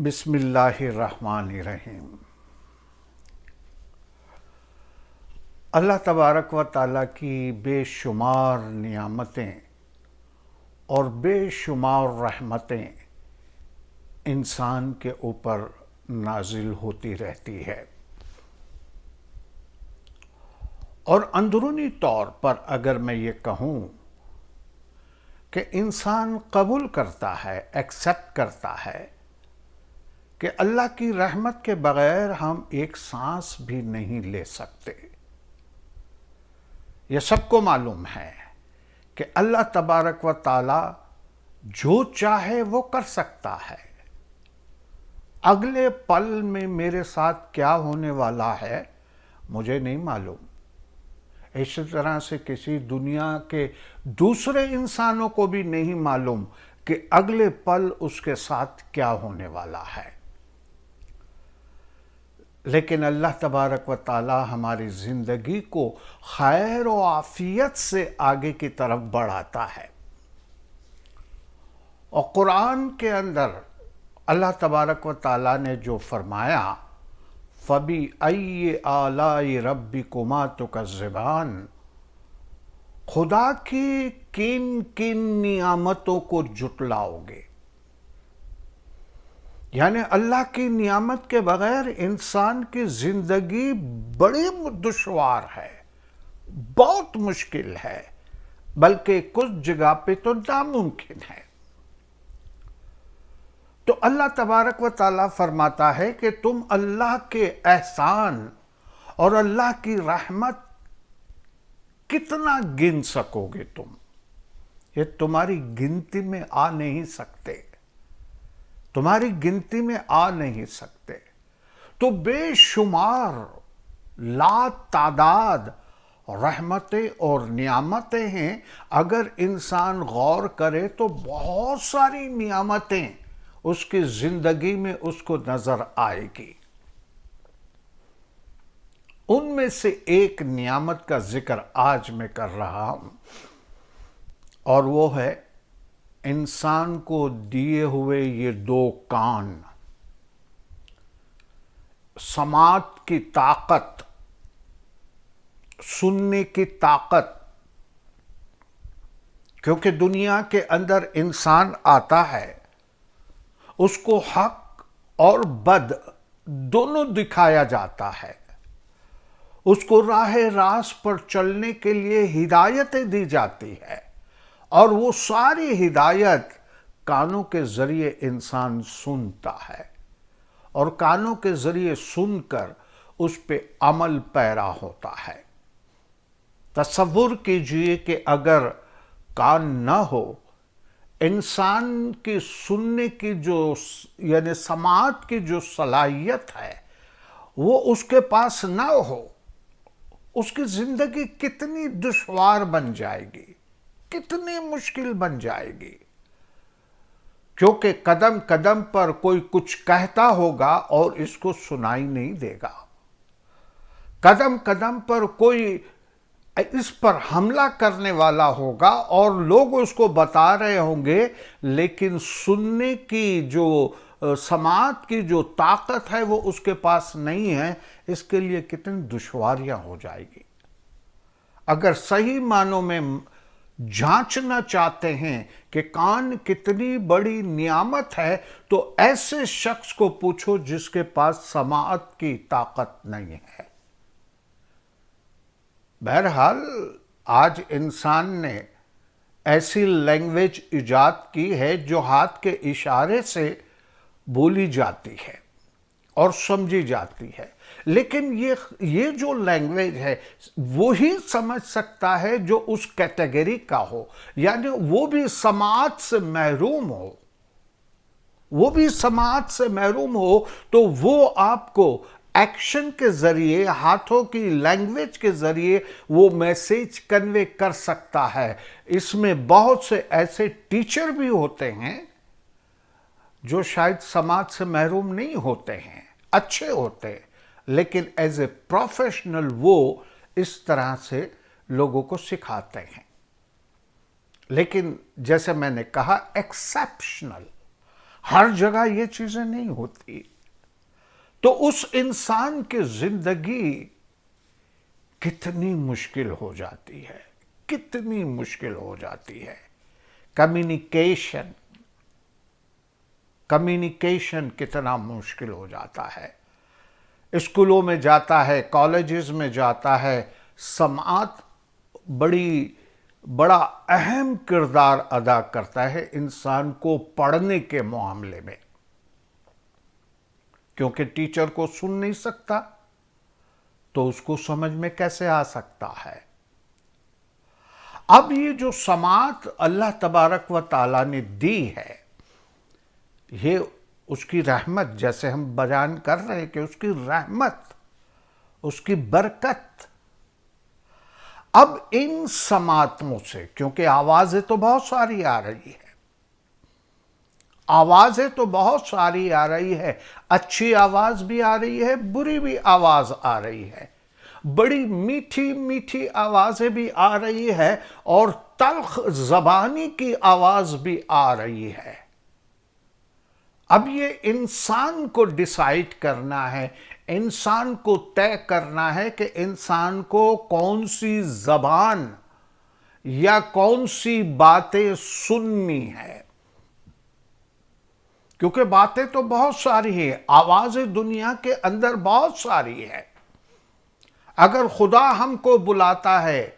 بسم اللہ الرحمن الرحیم۔ اللہ تبارک و تعالیٰ کی بے شمار نعمتیں اور بے شمار رحمتیں انسان کے اوپر نازل ہوتی رہتی ہے، اور اندرونی طور پر اگر میں یہ کہوں کہ انسان قبول کرتا ہے، ایکسیپٹ کرتا ہے کہ اللہ کی رحمت کے بغیر ہم ایک سانس بھی نہیں لے سکتے۔ یہ سب کو معلوم ہے کہ اللہ تبارک و تعالی جو چاہے وہ کر سکتا ہے۔ اگلے پل میں میرے ساتھ کیا ہونے والا ہے مجھے نہیں معلوم۔ اسی طرح سے کسی دنیا کے دوسرے انسانوں کو بھی نہیں معلوم کہ اگلے پل اس کے ساتھ کیا ہونے والا ہے، لیکن اللہ تبارک و تعالی ہماری زندگی کو خیر و عافیت سے آگے کی طرف بڑھاتا ہے۔ اور قرآن کے اندر اللہ تبارک و تعالی نے جو فرمایا فَبِأَيِّ آلَاءِ رَبِّكُمَا تُكَذِّبَانِ، خدا کی کن کن نعمتوں کو جھٹلاؤ گے؟ یعنی اللہ کی نعمت کے بغیر انسان کی زندگی بڑی دشوار ہے، بہت مشکل ہے، بلکہ کچھ جگہ پہ تو ناممکن ہے۔ تو اللہ تبارک و تعالیٰ فرماتا ہے کہ تم اللہ کے احسان اور اللہ کی رحمت کتنا گن سکو گے؟ یہ تمہاری گنتی میں آ نہیں سکتے، تمہاری گنتی میں آ نہیں سکتے۔ تو بے شمار لا تعداد رحمتیں اور نعمتیں ہیں۔ اگر انسان غور کرے تو بہت ساری نعمتیں اس کی زندگی میں اس کو نظر آئے گی۔ ان میں سے ایک نعمت کا ذکر آج میں کر رہا ہوں، اور وہ ہے انسان کو دیے ہوئے یہ دو کان، سماعت کی طاقت، سننے کی طاقت۔ کیونکہ دنیا کے اندر انسان آتا ہے، اس کو حق اور بد دونوں دکھایا جاتا ہے، اس کو راہ راست پر چلنے کے لیے ہدایتیں دی جاتی ہے، اور وہ ساری ہدایت کانوں کے ذریعے انسان سنتا ہے، اور کانوں کے ذریعے سن کر اس پہ عمل پیرا ہوتا ہے۔ تصور کیجئے کہ اگر کان نہ ہو، انسان کی سننے کی یعنی سماعت کی جو صلاحیت ہے وہ اس کے پاس نہ ہو، اس کی زندگی کتنی دشوار بن جائے گی، کتنی مشکل بن جائے گی۔ کیونکہ قدم قدم پر کوئی کچھ کہتا ہوگا اور اس کو سنائی نہیں دے گا، قدم قدم پر کوئی اس پر حملہ کرنے والا ہوگا اور لوگ اس کو بتا رہے ہوں گے، لیکن سننے کی جو سماعت کی جو طاقت ہے وہ اس کے پاس نہیں ہے۔ اس کے لیے کتنی دشواریاں ہو جائے گی۔ اگر صحیح معنوں میں جانچنا چاہتے ہیں کہ کان کتنی بڑی نعمت ہے، تو ایسے شخص کو پوچھو جس کے پاس سماعت کی طاقت نہیں ہے۔ بہرحال آج انسان نے ایسی لینگویج ایجاد کی ہے جو ہاتھ کے اشارے سے بولی جاتی ہے اور سمجھی جاتی ہے، لیکن یہ جو لینگویج ہے وہی سمجھ سکتا ہے جو اس کیٹیگری کا ہو، یعنی وہ بھی سماعت سے محروم ہو، وہ بھی سماعت سے محروم ہو، تو وہ آپ کو ایکشن کے ذریعے، ہاتھوں کی لینگویج کے ذریعے وہ میسیج کنوے کر سکتا ہے۔ اس میں بہت سے ایسے ٹیچر بھی ہوتے ہیں جو شاید سماعت سے محروم نہیں ہوتے ہیں، اچھے ہوتے، لیکن ایز اے پروفیشنل وہ اس طرح سے لوگوں کو سکھاتے ہیں۔ لیکن جیسے میں نے کہا ایکسیپشنل، ہر جگہ یہ چیزیں نہیں ہوتی. تو اس انسان کی زندگی کتنی مشکل ہو جاتی ہے، کتنی مشکل ہو جاتی ہے. کمیونیکیشن کتنا مشکل ہو جاتا ہے. اسکولوں میں جاتا ہے، کالجز میں جاتا ہے، سماعت بڑا اہم کردار ادا کرتا ہے انسان کو پڑھنے کے معاملے میں، کیونکہ ٹیچر کو سن نہیں سکتا تو اس کو سمجھ میں کیسے آ سکتا ہے. اب یہ جو سماعت اللہ تبارک و تعالیٰ نے دی ہے، یہ اس کی رحمت، جیسے ہم بیان کر رہے ہیں کہ اس کی رحمت، اس کی برکت. اب ان سماعتوں سے، کیونکہ آوازیں تو بہت ساری آ رہی ہے، آوازیں تو بہت ساری آ رہی ہے، اچھی آواز بھی آ رہی ہے، بری بھی آواز آ رہی ہے، بڑی میٹھی میٹھی آوازیں بھی آ رہی ہے، اور تلخ زبانی کی آواز بھی آ رہی ہے. اب یہ انسان کو ڈیسائیڈ کرنا ہے، انسان کو طے کرنا ہے کہ انسان کو کون سی زبان یا کون سی باتیں سننی ہے. کیونکہ باتیں تو بہت ساری ہیں، آوازیں دنیا کے اندر بہت ساری ہے. اگر خدا ہم کو بلاتا ہے،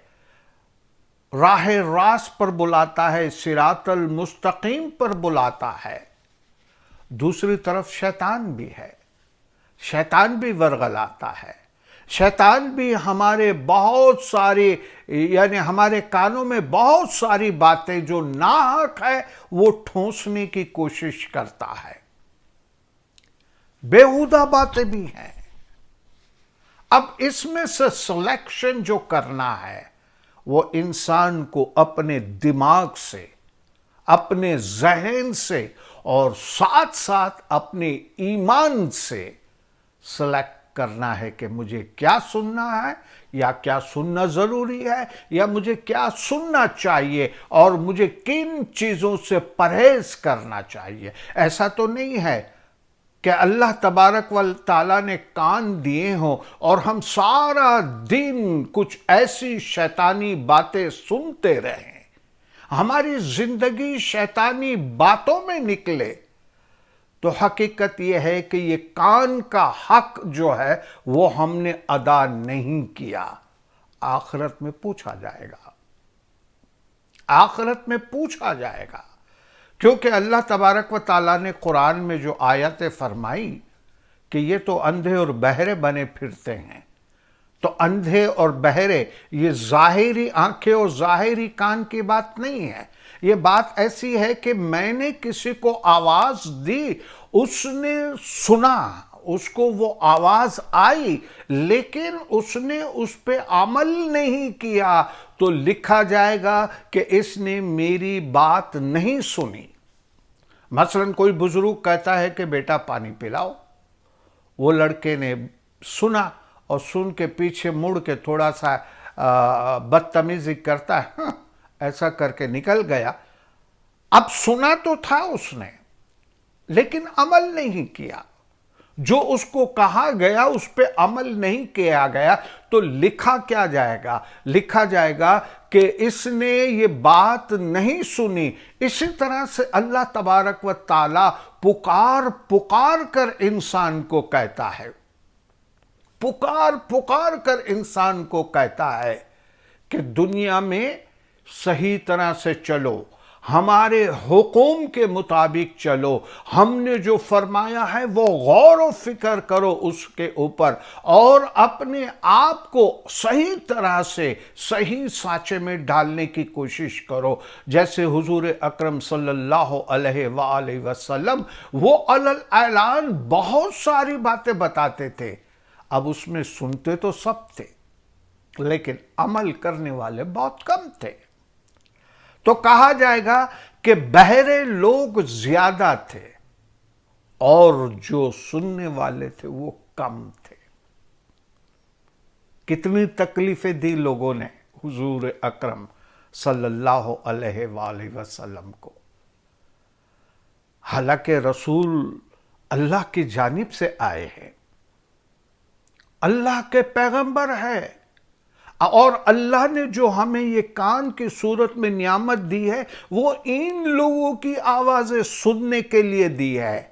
راہ راست پر بلاتا ہے، صراط المستقیم پر بلاتا ہے، دوسری طرف شیطان بھی ہے، شیطان بھی ورغلاتا ہے، شیطان بھی ہمارے بہت ساری، یعنی ہمارے کانوں میں بہت ساری باتیں جو ناحق ہے وہ ٹھونسنے کی کوشش کرتا ہے. بیہودہ باتیں بھی ہیں. اب اس میں سے سلیکشن جو کرنا ہے وہ انسان کو اپنے دماغ سے، اپنے ذہن سے، اور ساتھ ساتھ اپنے ایمان سے سلیکٹ کرنا ہے کہ مجھے کیا سننا ہے، یا کیا سننا ضروری ہے، یا مجھے کیا سننا چاہیے، اور مجھے کن چیزوں سے پرہیز کرنا چاہیے. ایسا تو نہیں ہے کہ اللہ تبارک و تعالیٰ نے کان دیے ہوں اور ہم سارا دن کچھ ایسی شیطانی باتیں سنتے رہیں، ہماری زندگی شیطانی باتوں میں نکلے. تو حقیقت یہ ہے کہ یہ کان کا حق جو ہے وہ ہم نے ادا نہیں کیا. آخرت میں پوچھا جائے گا، آخرت میں پوچھا جائے گا. کیونکہ اللہ تبارک و تعالیٰ نے قرآن میں جو آیتیں فرمائی کہ یہ تو اندھے اور بہرے بنے پھرتے ہیں، تو اندھے اور بہرے یہ ظاہری آنکھیں اور ظاہری کان کی بات نہیں ہے. یہ بات ایسی ہے کہ میں نے کسی کو آواز دی، اس نے سنا، اس کو وہ آواز آئی، لیکن اس نے اس پہ عمل نہیں کیا، تو لکھا جائے گا کہ اس نے میری بات نہیں سنی. مثلا کوئی بزرگ کہتا ہے کہ بیٹا پانی پلاؤ، وہ لڑکے نے سنا اور سن کے پیچھے مڑ کے تھوڑا سا بدتمیزی کرتا ہے، ایسا کر کے نکل گیا. اب سنا تو تھا اس نے، لیکن عمل نہیں کیا. جو اس کو کہا گیا اس پہ عمل نہیں کیا گیا، تو لکھا کیا جائے گا؟ لکھا جائے گا کہ اس نے یہ بات نہیں سنی. اسی طرح سے اللہ تبارک و تعالی پکار پکار کر انسان کو کہتا ہے، پکار پکار کر انسان کو کہتا ہے کہ دنیا میں صحیح طرح سے چلو، ہمارے حکم کے مطابق چلو، ہم نے جو فرمایا ہے وہ غور و فکر کرو اس کے اوپر، اور اپنے آپ کو صحیح طرح سے صحیح سانچے میں ڈالنے کی کوشش کرو. جیسے حضور اکرم صلی اللہ علیہ وآلہ وسلم وہ اعلان بہت ساری باتیں بتاتے تھے. اب اس میں سنتے تو سب تھے، لیکن عمل کرنے والے بہت کم تھے. تو کہا جائے گا کہ بہرے لوگ زیادہ تھے اور جو سننے والے تھے وہ کم تھے. کتنی تکلیفیں دی لوگوں نے حضور اکرم صلی اللہ علیہ وآلہ وسلم کو. حالانکہ رسول اللہ کی جانب سے آئے ہیں، اللہ کے پیغمبر ہے، اور اللہ نے جو ہمیں یہ کان کی صورت میں نعمت دی ہے وہ ان لوگوں کی آوازیں سننے کے لیے دی ہے،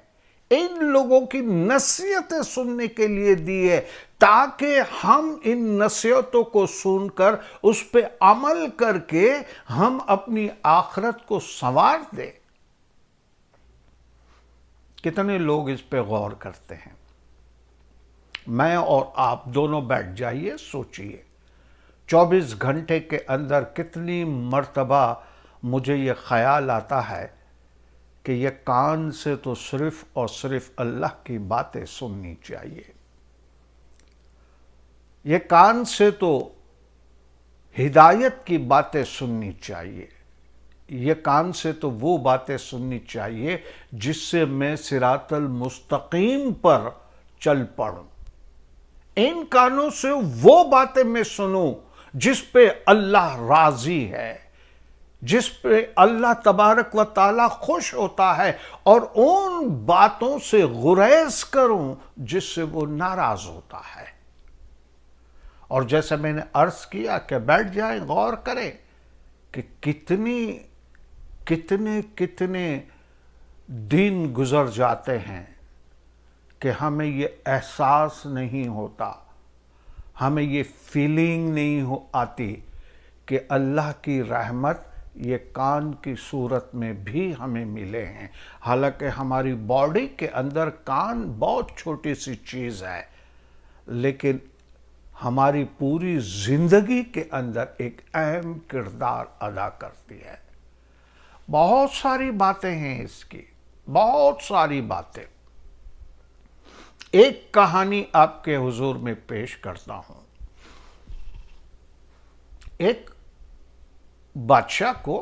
ان لوگوں کی نصیحتیں سننے کے لیے دی ہے، تاکہ ہم ان نصیحتوں کو سن کر اس پہ عمل کر کے ہم اپنی آخرت کو سنوار دیں۔ کتنے لوگ اس پہ غور کرتے ہیں؟ میں اور آپ دونوں بیٹھ جائیے، سوچئے 24 گھنٹے کے اندر کتنی مرتبہ مجھے یہ خیال آتا ہے کہ یہ کان سے تو صرف اور صرف اللہ کی باتیں سننی چاہیے، یہ کان سے تو ہدایت کی باتیں سننی چاہیے، یہ کان سے تو وہ باتیں سننی چاہیے جس سے میں صراط المستقیم پر چل پڑوں، ان کانوں سے وہ باتیں میں سنوں جس پہ اللہ راضی ہے، جس پہ اللہ تبارک و تعالی خوش ہوتا ہے، اور ان باتوں سے گریز کروں جس سے وہ ناراض ہوتا ہے۔ اور جیسے میں نے عرض کیا کہ بیٹھ جائیں، غور کریں کہ کتنے دن گزر جاتے ہیں کہ ہمیں یہ احساس نہیں ہوتا، ہمیں یہ فیلنگ نہیں آتی کہ اللہ کی رحمت یہ کان کی صورت میں بھی ہمیں ملے ہیں۔ حالانکہ ہماری باڈی کے اندر کان بہت چھوٹی سی چیز ہے، لیکن ہماری پوری زندگی کے اندر ایک اہم کردار ادا کرتی ہے۔ بہت ساری باتیں ہیں اس کی، بہت ساری باتیں۔ ایک کہانی آپ کے حضور میں پیش کرتا ہوں۔ ایک بادشاہ کو،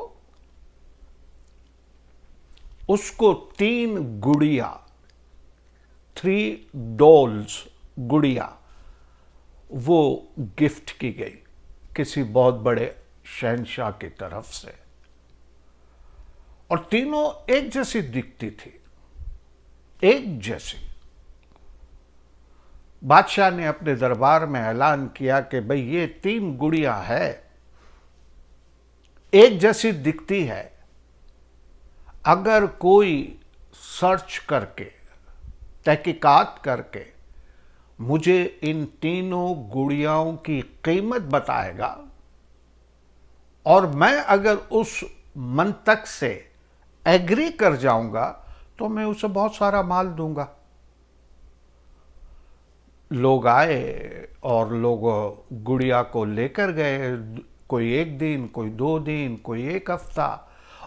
اس کو 3 گڑیا، 3 ڈولز گڑیا وہ گفٹ کی گئی کسی بہت بڑے شہنشاہ کی طرف سے، اور تینوں ایک جیسی دکھتی تھی، ایک جیسی۔ بادشاہ نے اپنے دربار میں اعلان کیا کہ بھئی یہ 3 گڑیا ہے، ایک جیسی دکھتی ہے، اگر کوئی سرچ کر کے، تحقیقات کر کے مجھے ان تینوں گڑیاؤں کی قیمت بتائے گا، اور میں اگر اس منطق سے ایگری کر جاؤں گا تو میں اسے بہت سارا مال دوں گا۔ لوگ آئے اور لوگ گڑیا کو لے کر گئے، کوئی 1 دن، کوئی 2 دن، کوئی 1 ہفتہ،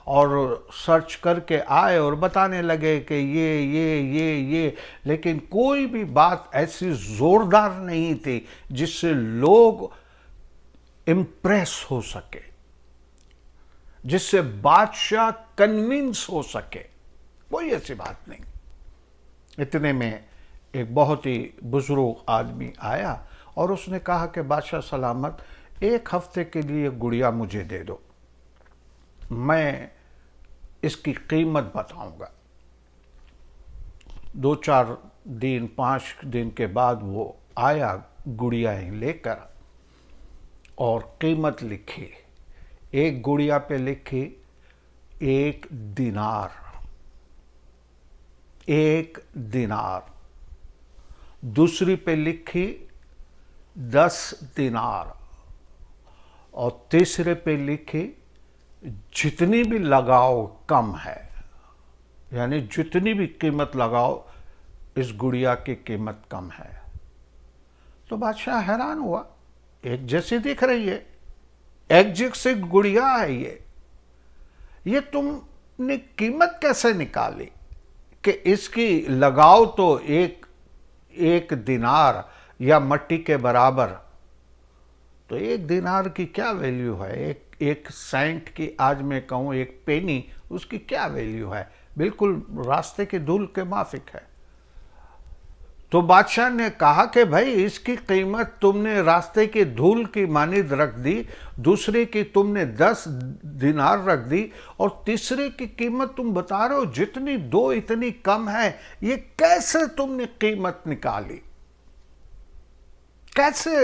اور سرچ کر کے آئے اور بتانے لگے کہ یہ، لیکن کوئی بھی بات ایسی زوردار نہیں تھی جس سے لوگ امپریس ہو سکے، جس سے بادشاہ کنونس ہو سکے، کوئی ایسی بات نہیں۔ اتنے میں ایک بہت ہی بزرگ آدمی آیا اور اس نے کہا کہ بادشاہ سلامت، 1 ہفتے کے لیے گڑیا مجھے دے دو، میں اس کی قیمت بتاؤں گا۔ 2-4 دن، 5 دن کے بعد وہ آیا گڑیا لے کر اور قیمت لکھی۔ ایک گڑیا پہ لکھی 1 دینار، 1 دینار، دوسری پہ لکھی 10 دینار، اور تیسرے پہ لکھی جتنی بھی لگاؤ کم ہے، یعنی جتنی بھی قیمت لگاؤ اس گڑیا کی قیمت کم ہے۔ تو بادشاہ حیران ہوا، ایک جیسی دکھ رہی ہے، ایک جیسی گڑیا ہے، یہ تم نے قیمت کیسے نکالی کہ اس کی لگاؤ تو ایک دینار یا مٹی کے برابر؟ تو 1 دینار کی کیا ویلیو ہے؟ ایک سینٹ کی، آج میں کہوں 1 پینی، اس کی کیا ویلیو ہے؟ بالکل راستے کے دھول کے مافک ہے۔ تو بادشاہ نے کہا کہ بھائی اس کی قیمت تم نے راستے کی دھول کی مانند رکھ دی، دوسرے کی تم نے 10 دینار رکھ دی، اور تیسرے کی قیمت تم بتا رہے ہو جتنی دو اتنی کم ہے، یہ کیسے تم نے قیمت نکالی؟ کیسے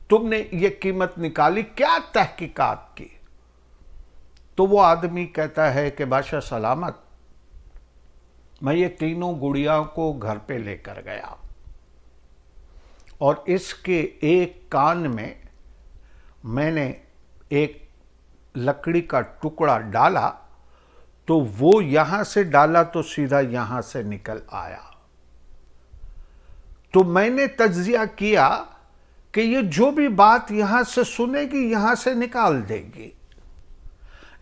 تم نے یہ قیمت نکالی؟ کیا تحقیقات کی؟ تو وہ آدمی کہتا ہے کہ بادشاہ سلامت، میں یہ تینوں گڑیا کو گھر پہ لے کر گیا اور اس کے ایک کان میں نے ایک لکڑی کا ٹکڑا ڈالا، تو وہ یہاں سے ڈالا تو سیدھا یہاں سے نکل آیا۔ تو میں نے تجزیہ کیا کہ یہ جو بھی بات یہاں سے سنے گی یہاں سے نکال دے گی،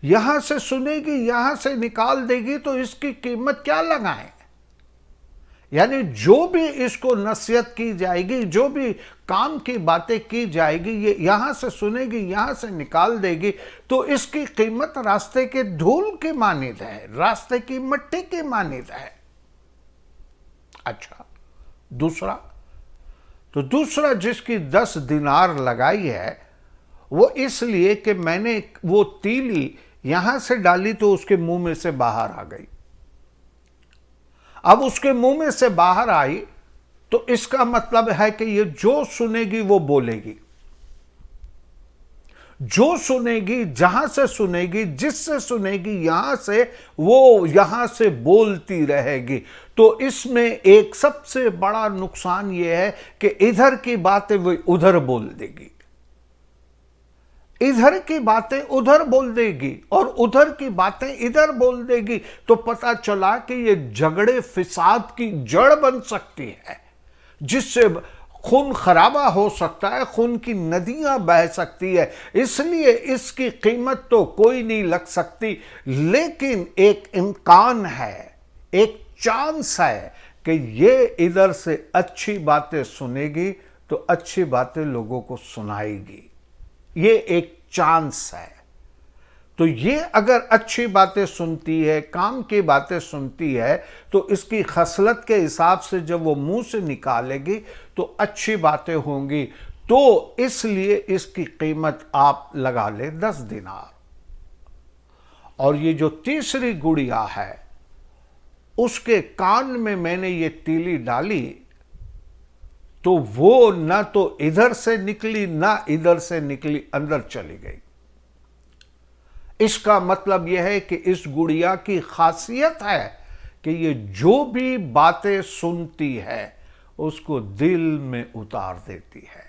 یہاں سے سنے گی یہاں سے نکال دے گی، تو اس کی قیمت کیا لگائیں؟ یعنی جو بھی اس کو نصیحت کی جائے گی، جو بھی کام کی باتیں کی جائے گی، یہ یہاں سے سنے گی یہاں سے نکال دے گی، تو اس کی قیمت راستے کے دھول کی مانند ہے، راستے کی مٹی کی مانند ہے۔ اچھا، دوسرا تو دوسرا جس کی 10 دینار لگائی ہے، وہ اس لیے کہ میں نے وہ تیلی یہاں سے ڈالی تو اس کے منہ میں سے باہر آ گئی۔ اب اس کے منہ میں سے باہر آئی تو اس کا مطلب ہے کہ یہ جو سنے گی وہ بولے گی، جو سنے گی، جہاں سے سنے گی، جس سے سنے گی، یہاں سے وہ یہاں سے بولتی رہے گی۔ تو اس میں ایک سب سے بڑا نقصان یہ ہے کہ ادھر کی باتیں وہ ادھر بول دے گی، ادھر کی باتیں ادھر بول دے گی، اور ادھر کی باتیں ادھر بول دے گی، تو پتہ چلا کہ یہ جھگڑے فساد کی جڑ بن سکتی ہے، جس سے خون خرابہ ہو سکتا ہے، خون کی ندیاں بہہ سکتی ہے۔ اس لیے اس کی قیمت تو کوئی نہیں لگ سکتی، لیکن ایک امکان ہے، ایک چانس ہے کہ یہ ادھر سے اچھی باتیں سنے گی تو اچھی باتیں لوگوں کو سنائے گی، یہ ایک چانس ہے۔ تو یہ اگر اچھی باتیں سنتی ہے، کام کی باتیں سنتی ہے، تو اس کی خصلت کے حساب سے جب وہ منہ سے نکالے گی تو اچھی باتیں ہوں گی، تو اس لیے اس کی قیمت آپ لگا لیں 10 دینار۔ اور یہ جو تیسری گڑیا ہے، اس کے کان میں نے یہ تیلی ڈالی تو وہ نہ تو ادھر سے نکلی نہ ادھر سے نکلی، اندر چلی گئی۔ اس کا مطلب یہ ہے کہ اس گڑیا کی خاصیت ہے کہ یہ جو بھی باتیں سنتی ہے اس کو دل میں اتار دیتی ہے،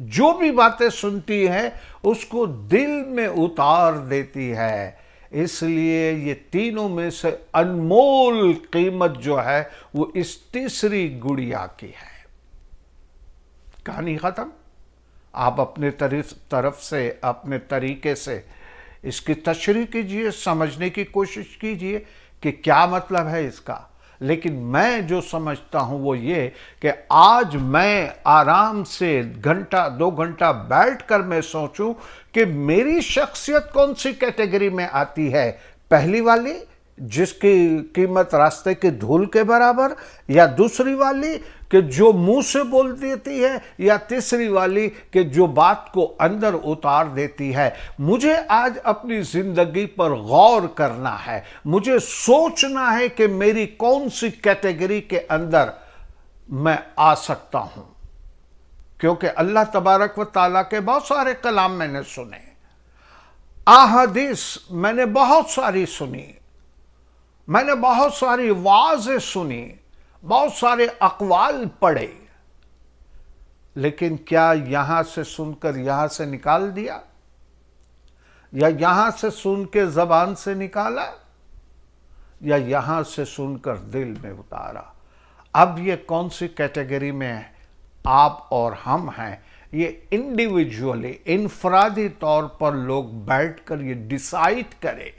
جو بھی باتیں سنتی ہے اس کو دل میں اتار دیتی ہے۔ اس لیے یہ تینوں میں سے انمول قیمت جو ہے وہ اس تیسری گڑیا کی ہے۔ کہانی ختم۔ آپ اپنے طرف سے، اپنے طریقے سے اس کی تشریح کیجئے، سمجھنے کی کوشش کیجئے کہ کیا مطلب ہے اس کا۔ لیکن میں جو سمجھتا ہوں وہ یہ کہ آج میں آرام سے گھنٹہ 2 گھنٹہ بیٹھ کر میں سوچوں کہ میری شخصیت کون سی کیٹیگری میں آتی ہے، پہلی والی جس کی قیمت راستے کی دھول کے برابر، یا دوسری والی کہ جو منہ سے بول دیتی ہے، یا تیسری والی کہ جو بات کو اندر اتار دیتی ہے۔ مجھے آج اپنی زندگی پر غور کرنا ہے، مجھے سوچنا ہے کہ میری کون سی کیٹیگری کے اندر میں آ سکتا ہوں، کیونکہ اللہ تبارک و تعالیٰ کے بہت سارے کلام میں نے سنے، احادیث میں نے بہت ساری سنی، میں نے بہت ساری وعظیں سنی، بہت سارے اقوال پڑھے، لیکن کیا یہاں سے سن کر یہاں سے نکال دیا، یا یہاں سے سن کے زبان سے نکالا، یا یہاں سے سن کر دل میں اتارا؟ اب یہ کون سی کیٹیگری میں آپ اور ہم ہیں، یہ انڈیویجولی، انفرادی طور پر لوگ بیٹھ کر یہ ڈیسائیڈ کرے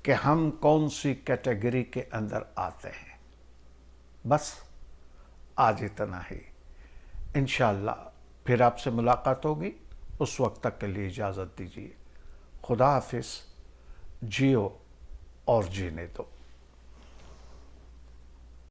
کہ ہم کون سی کیٹیگری کے اندر آتے ہیں۔ بس آج اتنا ہی، انشاءاللہ پھر آپ سے ملاقات ہوگی، اس وقت تک کے لیے اجازت دیجیے۔ خدا حافظ، جیو اور جینے دو۔